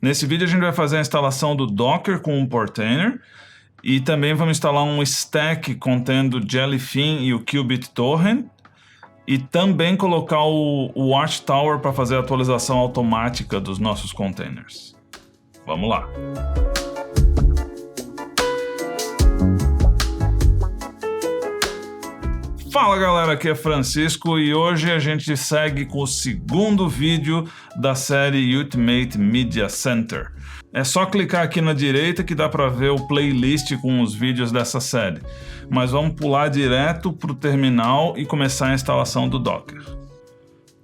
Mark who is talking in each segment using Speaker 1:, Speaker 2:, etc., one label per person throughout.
Speaker 1: Nesse vídeo a gente vai fazer a instalação do Docker com o Portainer e também vamos instalar um stack contendo Jellyfin e o Qubit Torrent e também colocar o Watchtower para fazer a atualização automática dos nossos containers. Vamos lá! Fala galera, aqui é Francisco e hoje a gente segue com o segundo vídeo da série Ultimate Media Center. É só clicar aqui na direita que dá para ver o playlist com os vídeos dessa série. Mas vamos pular direto para o terminal e começar a instalação do Docker.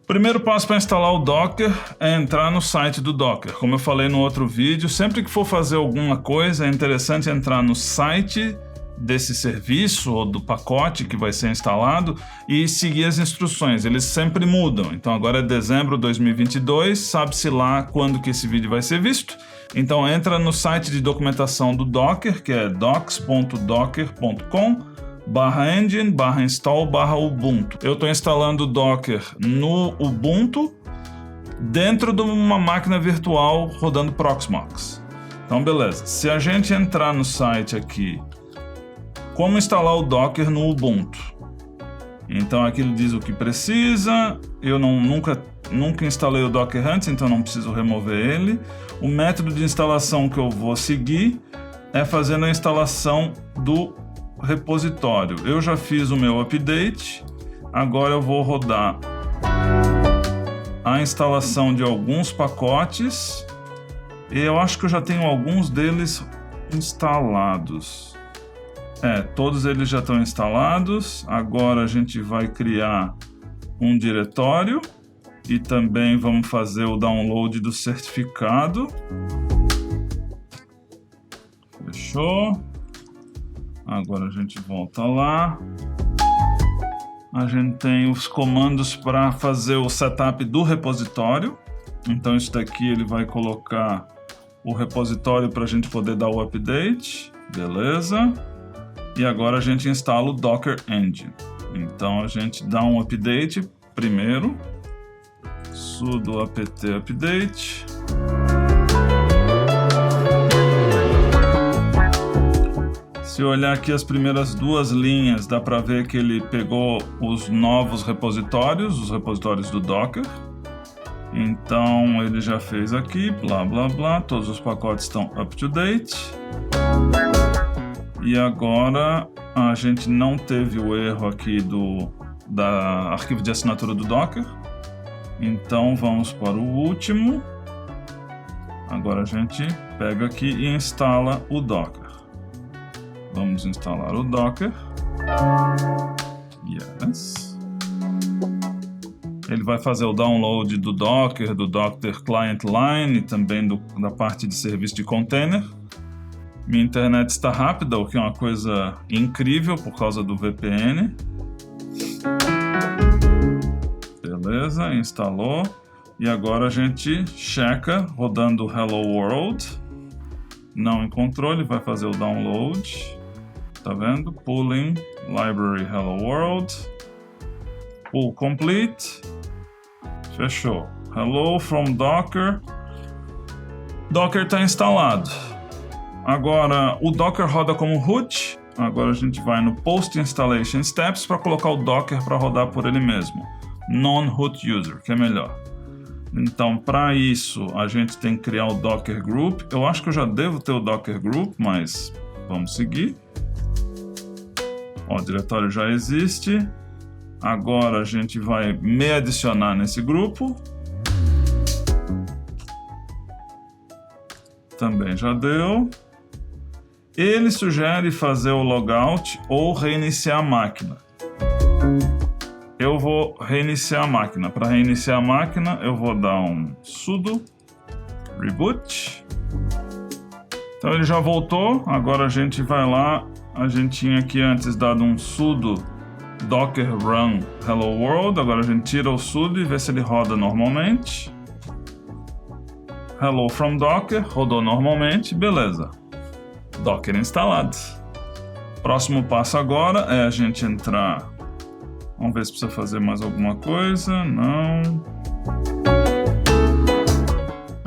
Speaker 1: O primeiro passo para instalar o Docker é entrar no site do Docker. Como eu falei no outro vídeo, sempre que for fazer alguma coisa é interessante entrar no site desse serviço ou do pacote que vai ser instalado e seguir as instruções, eles sempre mudam. Então agora é dezembro de 2022, sabe-se lá quando que esse vídeo vai ser visto. Então entra no site de documentação do Docker, que é docs.docker.com/engine/install/ubuntu. Eu estou instalando o Docker no Ubuntu dentro de uma máquina virtual rodando Proxmox. Então beleza, se a gente entrar no site aqui, como instalar o Docker no Ubuntu. Então aqui ele diz o que precisa, eu nunca instalei o Docker antes, então não preciso remover ele. O método de instalação que eu vou seguir é fazendo a instalação do repositório. Eu já fiz o meu update, agora eu vou rodar a instalação de alguns pacotes, e eu acho que eu já tenho alguns deles instalados. Todos eles já estão instalados. Agora a gente vai criar um diretório e também vamos fazer o download do certificado. Fechou. Agora a gente volta lá. A gente tem os comandos para fazer o setup do repositório. Então isso daqui ele vai colocar o repositório para a gente poder dar o update. Beleza. E agora a gente instala o Docker Engine. Então a gente dá um update primeiro. Sudo apt update. Se olhar aqui as primeiras duas linhas, dá para ver que ele pegou os novos repositórios, os repositórios do Docker. Então ele já fez aqui, blá blá blá, todos os pacotes estão up to date. E agora a gente não teve o erro aqui da arquivo de assinatura do Docker. Então vamos para o último. Agora a gente pega aqui e instala o Docker. Vamos instalar o Docker. Yes. Ele vai fazer o download do Docker Client Line e também da parte de serviço de container. Minha internet está rápida, o que é uma coisa incrível por causa do VPN. Beleza, instalou. E agora a gente checa rodando Hello World. Não encontrou, ele vai fazer o download. Tá vendo? Pulling Library Hello World. Pull complete. Fechou. Hello from Docker. Docker está instalado. Agora, o Docker roda como root. Agora a gente vai no Post Installation Steps para colocar o Docker para rodar por ele mesmo. Non-root user, que é melhor. Então, para isso, a gente tem que criar o Docker Group. Eu acho que eu já devo ter o Docker Group, mas vamos seguir. Ó, o diretório já existe. Agora a gente vai me adicionar nesse grupo. Também já deu. Ele sugere fazer o logout ou reiniciar a máquina. Eu vou reiniciar a máquina. Para reiniciar a máquina, eu vou dar um sudo reboot. Então ele já voltou. Agora a gente vai lá. A gente tinha aqui antes dado um sudo docker run hello world. Agora a gente tira o sudo e vê se ele roda normalmente. Hello from Docker, rodou normalmente, beleza. Docker instalado. Próximo passo agora é a gente entrar. Vamos ver se precisa fazer mais alguma coisa. Não.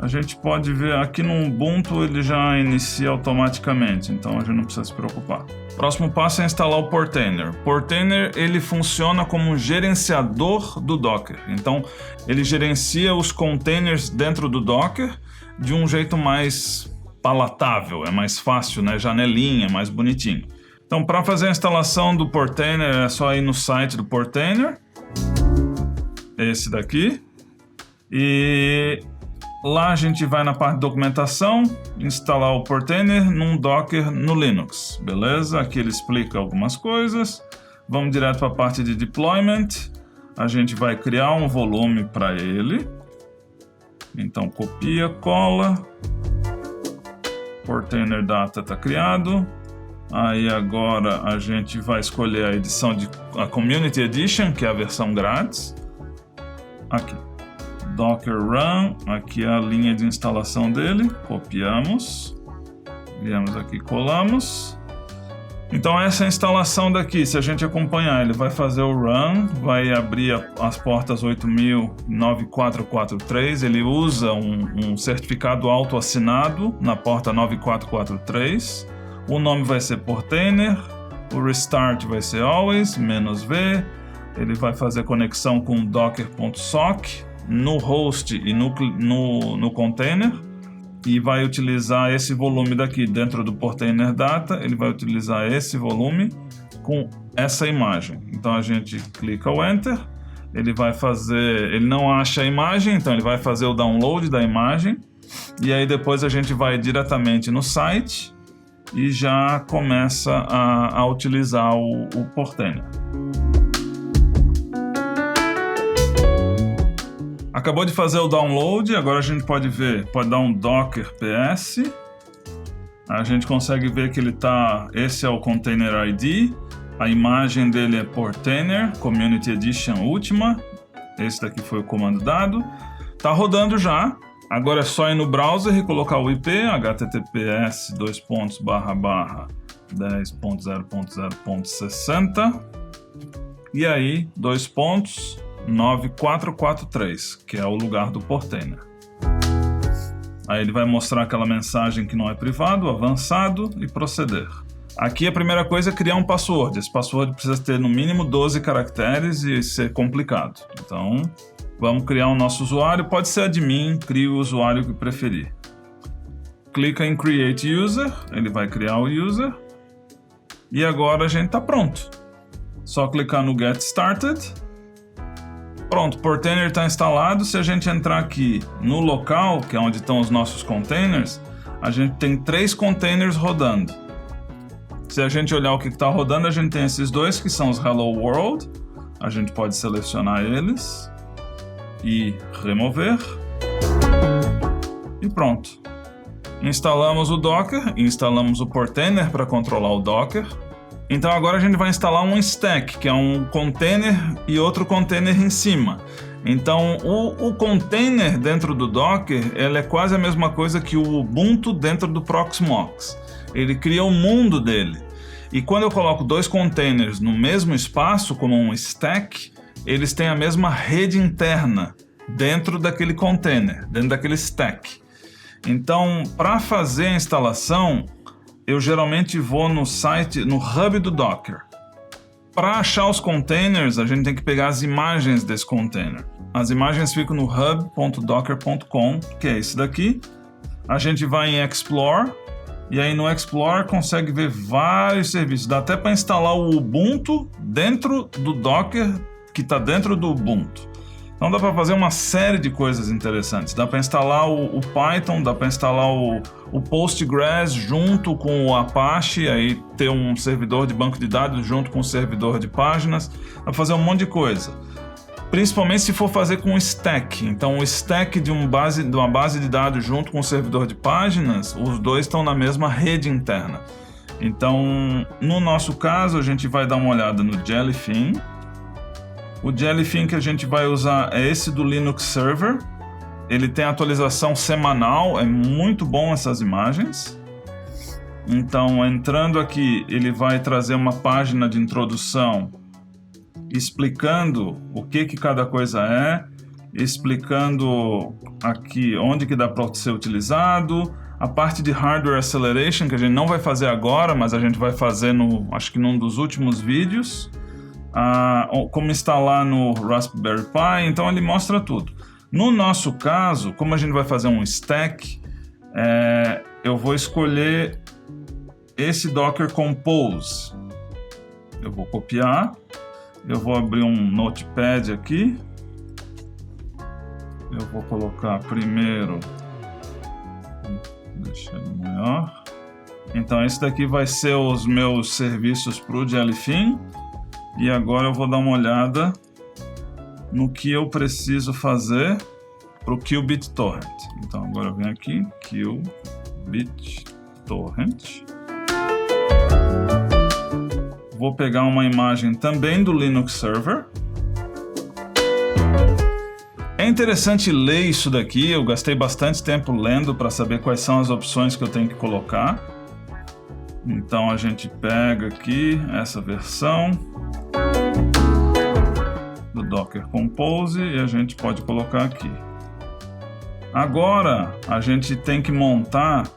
Speaker 1: A gente pode ver aqui no Ubuntu, ele já inicia automaticamente, então a gente não precisa se preocupar. Próximo passo é instalar o Portainer. Portainer, ele funciona como um gerenciador do Docker. Então, ele gerencia os containers dentro do Docker de um jeito mais palatável, é mais fácil, né? Janelinha, mais bonitinho. Então, para fazer a instalação do Portainer, é só ir no site do Portainer, esse daqui, e lá a gente vai na parte de documentação, instalar o Portainer num Docker no Linux, beleza? Aqui ele explica algumas coisas. Vamos direto para a parte de deployment. A gente vai criar um volume para ele. Então copia, cola. Portainer Data está criado. Aí agora a gente vai escolher a edição a Community Edition, que é a versão grátis. Aqui. Docker Run, aqui é a linha de instalação dele, copiamos, viemos aqui, colamos. Então essa é a instalação daqui, se a gente acompanhar, ele vai fazer o run, vai abrir as portas 8000-9443, ele usa um certificado auto-assinado na porta 9443, o nome vai ser Portainer, o restart vai ser always, -v, ele vai fazer conexão com docker.sock, no host e no container, e vai utilizar esse volume daqui dentro do Portainer Data. Ele vai utilizar esse volume com essa imagem. Então a gente clica o Enter, ele não acha a imagem, então ele vai fazer o download da imagem, e aí depois a gente vai diretamente no site e já começa a utilizar o Portainer. Acabou de fazer o download, agora a gente pode dar um Docker PS. A gente consegue ver que esse é o Container ID, a imagem dele é Portainer, Community Edition última, esse daqui foi o comando dado. Tá rodando já, agora é só ir no browser e colocar o IP, https://10.0.0.60, e aí, 9443, que é o lugar do Portainer. Aí ele vai mostrar aquela mensagem que não é privado, avançado e proceder. Aqui a primeira coisa é criar um password. Esse password precisa ter no mínimo 12 caracteres e ser complicado. Então, vamos criar o nosso usuário. Pode ser admin, cria o usuário que preferir. Clica em Create User, ele vai criar o user. E agora a gente está pronto. Só clicar no Get Started. Pronto, o Portainer está instalado. Se a gente entrar aqui no local, que é onde estão os nossos containers, a gente tem 3 containers rodando. Se a gente olhar o que está rodando, a gente tem esses dois que são os Hello World. A gente pode selecionar eles e remover. E pronto. Instalamos o Docker, instalamos o Portainer para controlar o Docker. Então agora a gente vai instalar um stack, que é um container e outro container em cima. Então o container dentro do Docker, ele é quase a mesma coisa que o Ubuntu dentro do Proxmox. Ele cria o mundo dele. E quando eu coloco 2 containers no mesmo espaço, como um stack, eles têm a mesma rede interna dentro daquele container, dentro daquele stack. Então, para fazer a instalação, eu geralmente vou no site, no hub do Docker. Para achar os containers, a gente tem que pegar as imagens desse container. As imagens ficam no hub.docker.com, que é esse daqui. A gente vai em Explore, e aí no Explore consegue ver vários serviços. Dá até para instalar o Ubuntu dentro do Docker, que está dentro do Ubuntu. Então dá para fazer uma série de coisas interessantes. Dá para instalar o Python, dá para instalar o Postgres junto com o Apache, aí ter um servidor de banco de dados junto com um servidor de páginas. Dá para fazer um monte de coisa. Principalmente se for fazer com stack. Então o stack de uma base de dados junto com o servidor de páginas, os dois estão na mesma rede interna. Então, no nosso caso, a gente vai dar uma olhada no Jellyfin. O Jellyfin que a gente vai usar é esse do Linux Server. Ele tem atualização semanal, é muito bom essas imagens. Então, entrando aqui, ele vai trazer uma página de introdução explicando o que cada coisa é. explicando aqui onde que dá para ser utilizado, a parte de Hardware Acceleration, que a gente não vai fazer agora, mas a gente vai fazer acho que num dos últimos vídeos, como instalar no Raspberry Pi, então ele mostra tudo. No nosso caso, como a gente vai fazer um stack, eu vou escolher esse Docker Compose. Eu vou copiar, eu vou abrir um Notepad aqui, eu vou colocar primeiro, deixa ele maior. Então esse daqui vai ser os meus serviços para o Jellyfin, e agora eu vou dar uma olhada no que eu preciso fazer para o QBitTorrent. Então agora eu venho aqui, QBitTorrent. Vou pegar uma imagem também do Linux Server. É interessante ler isso daqui, eu gastei bastante tempo lendo para saber quais são as opções que eu tenho que colocar. Então a gente pega aqui essa versão do Docker Compose e a gente pode colocar aqui. Agora a gente tem que montar,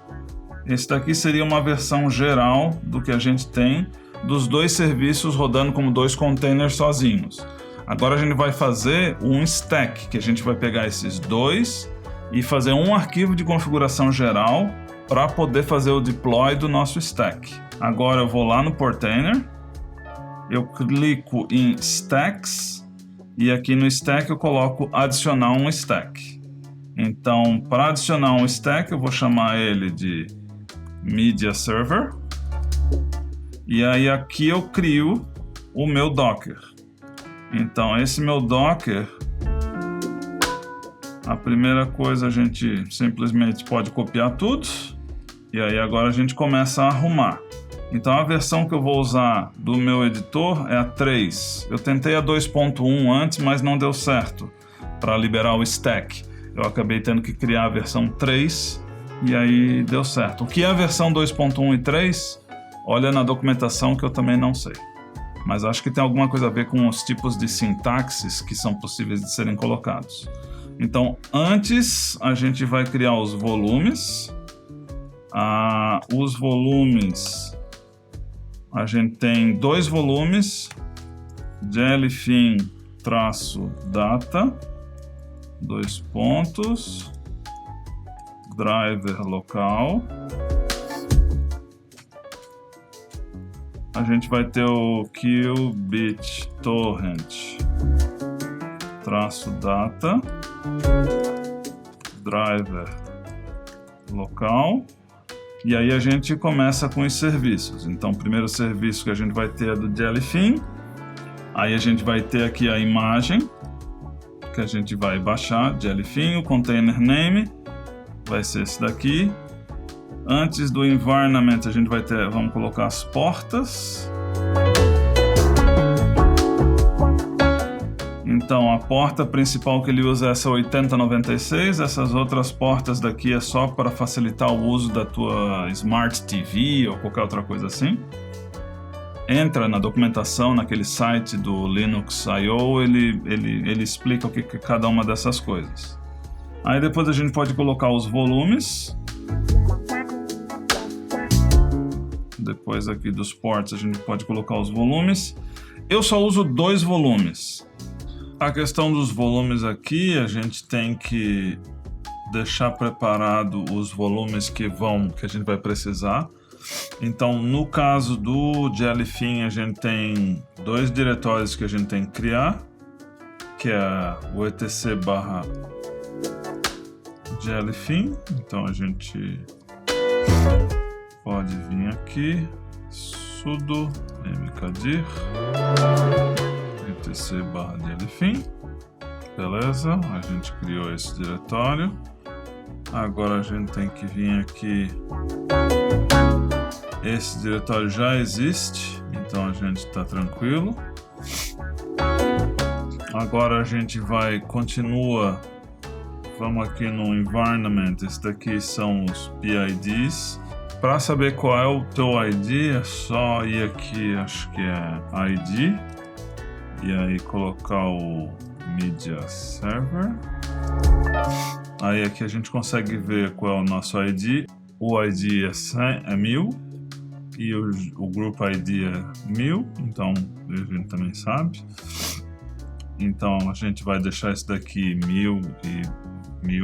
Speaker 1: esse daqui seria uma versão geral do que a gente tem dos dois serviços rodando como dois containers sozinhos. Agora a gente vai fazer um stack, que a gente vai pegar esses dois e fazer um arquivo de configuração geral para poder fazer o deploy do nosso stack. Agora eu vou lá no Portainer, eu clico em Stacks e aqui no stack eu coloco adicionar um stack. Então, para adicionar um stack, eu vou chamar ele de Media Server. E aí aqui eu crio o meu Docker. Então esse meu Docker, a primeira coisa a gente simplesmente pode copiar tudo. E aí agora a gente começa a arrumar. Então a versão que eu vou usar do meu editor é a 3. Eu tentei a 2.1 antes, mas não deu certo para liberar o stack. Eu acabei tendo que criar a versão 3 e aí deu certo. O que é a versão 2.1 e 3? Olha na documentação que eu também não sei. Mas acho que tem alguma coisa a ver com os tipos de sintaxes que são possíveis de serem colocados. Então, antes a gente vai criar os volumes. Os volumes, a gente tem dois volumes, Jellyfin-data, dois pontos, driver local. A gente vai ter o QBitTorrent -data, driver local, e aí a gente começa com os serviços. Então o primeiro serviço que a gente vai ter é do Jellyfin, aí a gente vai ter aqui a imagem que a gente vai baixar, Jellyfin, o container name vai ser esse daqui. Antes do environment a gente vai ter, vamos colocar as portas. Então a porta principal que ele usa é essa 8096, essas outras portas daqui é só para facilitar o uso da tua Smart TV ou qualquer outra coisa assim. Entra na documentação, naquele site do Linux.io, ele explica o que é cada uma dessas coisas. Aí depois a gente pode colocar os volumes. Depois aqui dos ports a gente pode colocar os volumes. Eu só uso dois volumes. A questão dos volumes aqui, a gente tem que deixar preparado os volumes que a gente vai precisar. Então, no caso do Jellyfin, a gente tem dois diretórios que a gente tem que criar, que é o etc/Jellyfin. Então a gente pode vir aqui, sudo mkdir etc/Jellyfin. Beleza, a gente criou esse diretório. Agora a gente tem que vir aqui. Esse diretório já existe, então a gente está tranquilo. Agora a gente continua. Vamos aqui no environment. Esse daqui são os PIDs. Para saber qual é o teu ID, é só ir aqui, acho que é ID, e aí colocar o Media Server. Aí aqui a gente consegue ver qual é o nosso ID. O ID é 1000 e o Group ID é 1000, então a gente também sabe. Então a gente vai deixar esse daqui 1000 e 1000.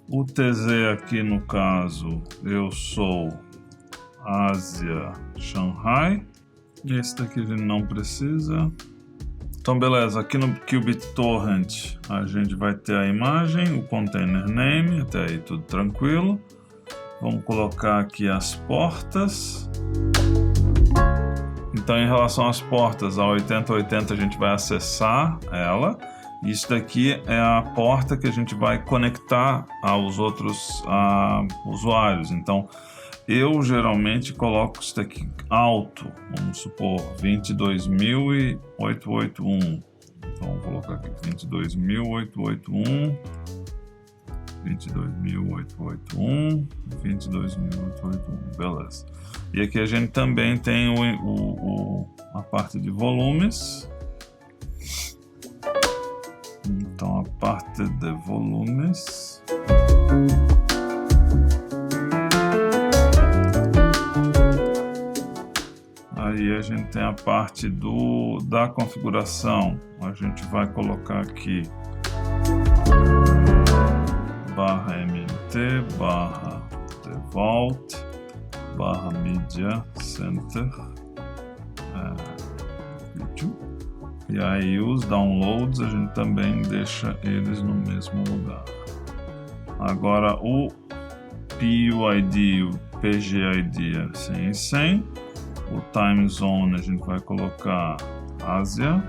Speaker 1: O TZ aqui no caso, eu sou Ásia Shanghai. Esse daqui a gente não precisa. Então beleza, aqui no Qubit Torrent a gente vai ter a imagem, o container name, até aí tudo tranquilo. Vamos colocar aqui as portas. Então em relação às portas, a 8080 a gente vai acessar ela. Isso daqui é a porta que a gente vai conectar aos outros usuários. Então eu geralmente coloco isso daqui alto, vamos supor 22.881. Então vou colocar aqui 22.881, 22.881, 22.881, beleza. E aqui a gente também tem a parte de volumes. Então a parte de volumes. Aí a gente tem a parte da configuração. A gente vai colocar aqui /MNT, /Default, /Media Center, e aí os downloads a gente também deixa eles no mesmo lugar. Agora o PUID e o PGID é 100 e 100. O time zone a gente vai colocar Ásia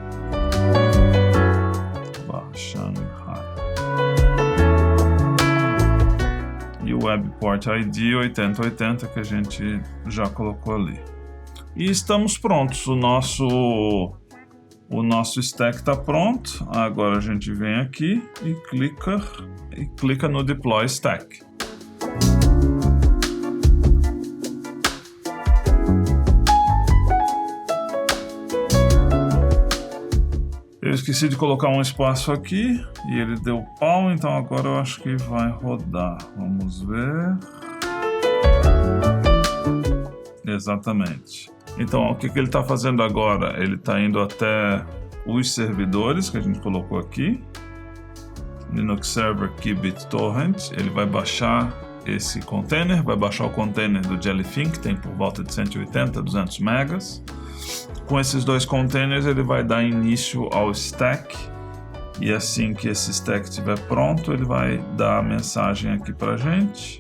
Speaker 1: /Shanghai. E o Web Port ID 8080 que a gente já colocou ali. E estamos prontos. O nosso stack está pronto. Agora a gente vem aqui e clica no Deploy Stack. Eu esqueci de colocar um espaço aqui e ele deu pau, então agora eu acho que vai rodar. Vamos ver. Exatamente. Então, o que ele está fazendo agora? Ele está indo até os servidores que a gente colocou aqui. Linux Server Qubit Torrent. Ele vai baixar esse container, vai baixar o container do Jellyfin, que tem por volta de 180, 200 megas. Com esses dois containers ele vai dar início ao stack e assim que esse stack estiver pronto ele vai dar a mensagem aqui para a gente.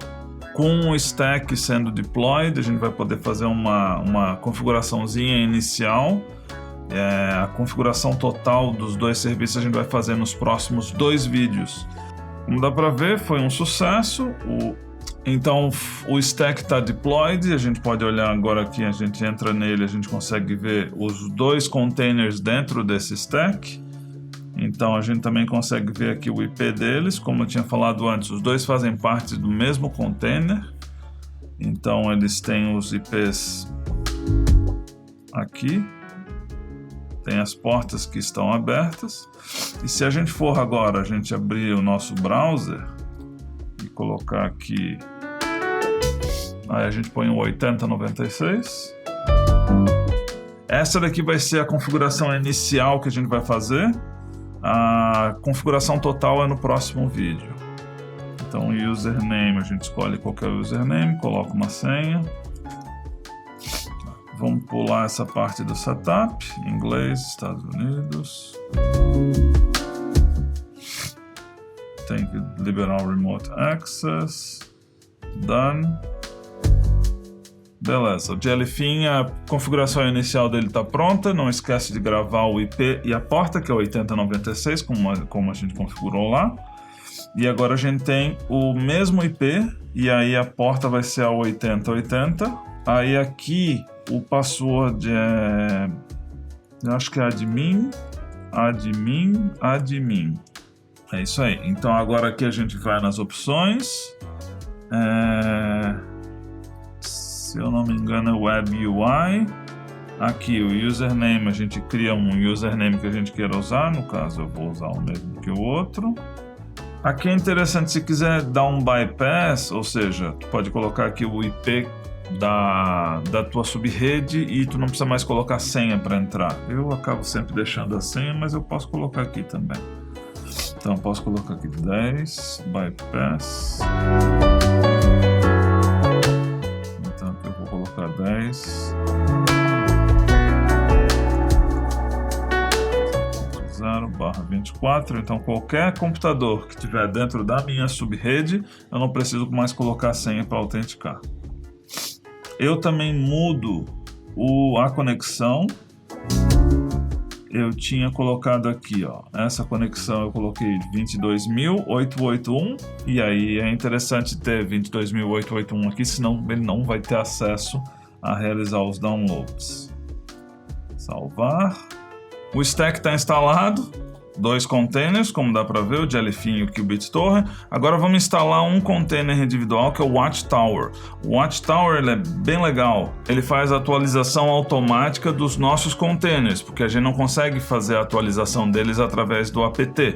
Speaker 1: Com o stack sendo deployed a gente vai poder fazer uma configuraçãozinha inicial. A configuração total dos dois serviços a gente vai fazer nos próximos 2 vídeos. Como dá para ver, foi um sucesso. Então o stack está deployed, a gente pode olhar agora aqui, a gente entra nele, a gente consegue ver os 2 containers dentro desse stack. Então a gente também consegue ver aqui o IP deles, como eu tinha falado antes, os 2 fazem parte do mesmo container. Então eles têm os IPs aqui, tem as portas que estão abertas. E se a gente for agora, a gente abrir o nosso browser e colocar aqui, aí a gente põe o 8096. Essa daqui vai ser a configuração inicial que a gente vai fazer. A configuração total é no próximo vídeo. Então username, a gente escolhe qualquer username, coloca uma senha. Vamos pular essa parte do setup, inglês, Estados Unidos. Tem que liberar o Remote Access. Done. Beleza, o Jellyfin, a configuração inicial dele está pronta. Não esquece de gravar o IP e a porta, que é o 8096, como a gente configurou lá. E agora a gente tem o mesmo IP, e aí a porta vai ser a 8080. Aí aqui o password é... eu acho que é admin. É isso aí. Então agora aqui a gente vai nas opções. Se eu não me engano é Web UI. Aqui o username, a gente cria um username que a gente queira usar, no caso eu vou usar o mesmo que o outro. Aqui é interessante, se quiser dar um bypass, ou seja, tu pode colocar aqui o IP da tua subrede e tu não precisa mais colocar senha para entrar. Eu acabo sempre deixando a senha, mas eu posso colocar aqui também. Então eu posso colocar aqui 10, bypass. Então aqui eu vou colocar 10. 0/24, então qualquer computador que estiver dentro da minha subrede, eu não preciso mais colocar senha para autenticar. Eu também mudo a conexão. Eu tinha colocado aqui, ó, essa conexão eu coloquei 22.881 e aí é interessante ter 22.881 aqui, senão ele não vai ter acesso a realizar os downloads. Salvar. O stack está instalado, 2 containers, como dá para ver, o Jellyfin e o QBitTorrent. Agora vamos instalar um container individual que é o Watchtower. O Watchtower ele é bem legal, ele faz a atualização automática dos nossos containers, porque a gente não consegue fazer a atualização deles através do apt.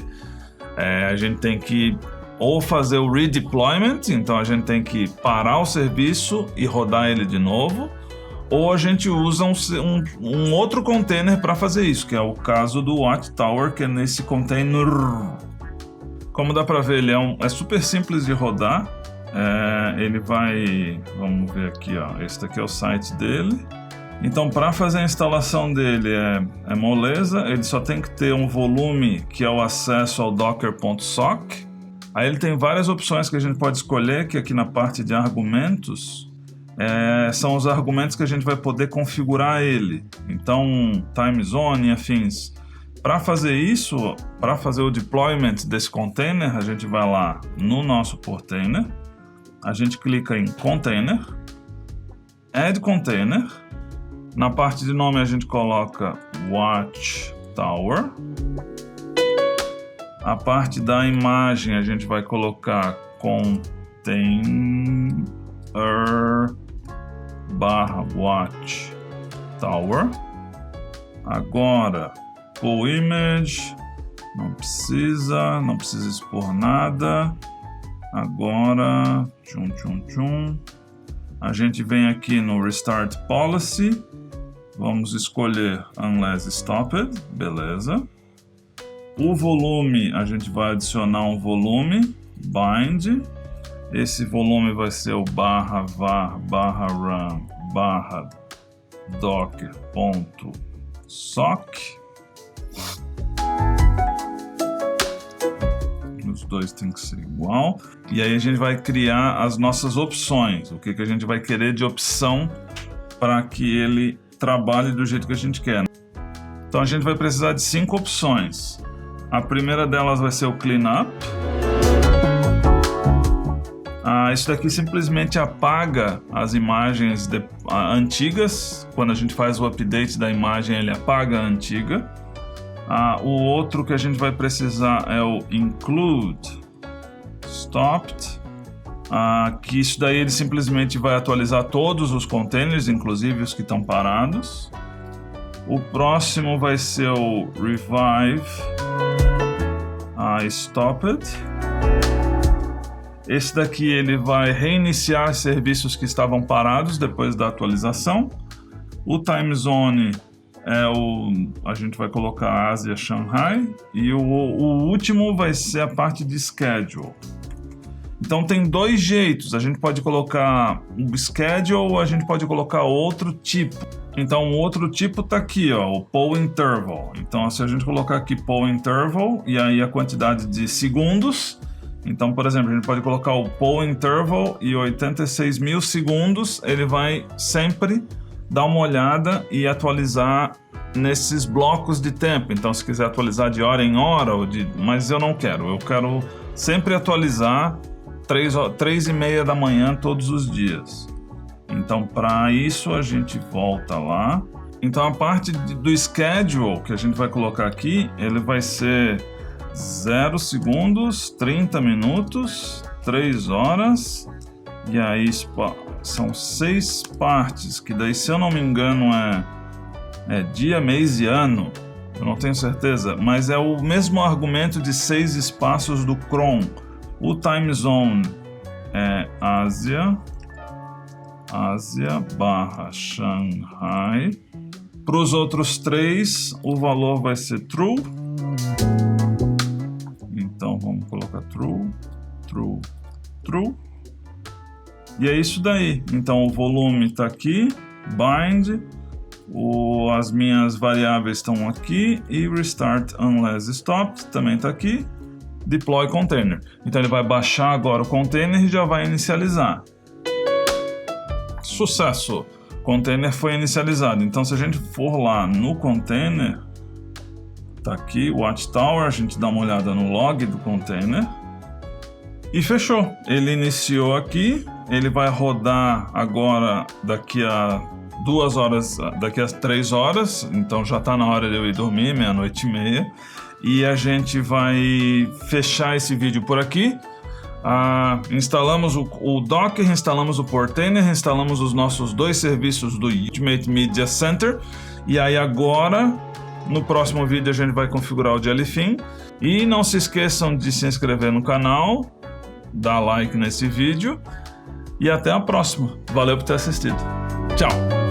Speaker 1: A gente tem que ou fazer o redeployment, então a gente tem que parar o serviço e rodar ele de novo, ou a gente usa um outro container para fazer isso, que é o caso do Watchtower, que é nesse container. Como dá para ver, ele é super simples de rodar. Ele vai... Vamos ver aqui, ó. Esse daqui é o site dele. Então, para fazer a instalação dele é moleza. Ele só tem que ter um volume, que é o acesso ao docker.sock. Aí ele tem várias opções que a gente pode escolher, que aqui na parte de argumentos... são os argumentos que a gente vai poder configurar ele. Então, time zone e afins. Para fazer isso, para fazer o deployment desse container, a gente vai lá no nosso container, a gente clica em container, add container, na parte de nome a gente coloca Watchtower, a parte da imagem a gente vai colocar container/Watchtower. Agora, pull image, não precisa expor nada. Agora, a gente vem aqui no Restart Policy, vamos escolher Unless Stopped, beleza. O volume, a gente vai adicionar um volume, bind. Esse volume vai ser o /var/ram/docker.sock. Os dois tem que ser igual. E aí a gente vai criar as nossas opções. O que a gente vai querer de opção para que ele trabalhe do jeito que a gente quer. Então a gente vai precisar de 5 opções. A primeira delas vai ser o cleanup. Isso daqui simplesmente apaga as imagens antigas. Quando a gente faz o update da imagem, ele apaga a antiga. O outro que a gente vai precisar é o include stopped. Que isso daí ele simplesmente vai atualizar todos os containers, inclusive os que estão parados. O próximo vai ser o revive stopped. Esse daqui ele vai reiniciar serviços que estavam parados depois da atualização. O time zone a gente vai colocar Ásia, Shanghai. E o último vai ser a parte de schedule. Então tem 2 jeitos, a gente pode colocar o schedule ou a gente pode colocar outro tipo. Então o outro tipo está aqui, ó, o poll interval. Então se a gente colocar aqui poll interval e aí a quantidade de segundos, então por exemplo a gente pode colocar o poll interval e 86.000 segundos, ele vai sempre dar uma olhada e atualizar nesses blocos de tempo. Então se quiser atualizar de hora em hora, mas eu quero sempre atualizar 3h30 da manhã todos os dias. Então, para isso, a gente volta lá. Então, a parte do schedule que a gente vai colocar aqui, ele vai ser 0 segundos, 30 minutos, 3 horas. E aí, são 6 partes, que daí, se eu não me engano, É dia, mês e ano. Eu não tenho certeza, mas é o mesmo argumento de 6 espaços do Chrome. O time zone é Ásia / Shanghai. Para os outros 3, o valor vai ser true. Então vamos colocar true, true, true. E é isso daí. Então o volume está aqui, bind, as minhas variáveis estão aqui e restart unless stopped também está aqui. Deploy container. Então ele vai baixar agora o container e já vai inicializar. Sucesso! O container foi inicializado. Então se a gente for lá no container, tá aqui o Watchtower, a gente dá uma olhada no log do container e fechou. Ele iniciou aqui, ele vai rodar agora daqui a 2 horas, daqui a 3 horas, então já tá na hora de eu ir dormir, 00:30, e a gente vai fechar esse vídeo por aqui. Instalamos o Docker, instalamos o Portainer, instalamos os nossos 2 serviços do Ultimate Media Center, e aí agora, no próximo vídeo, a gente vai configurar o Jellyfin. E não se esqueçam de se inscrever no canal, dar like nesse vídeo, e até a próxima. Valeu por ter assistido. Tchau!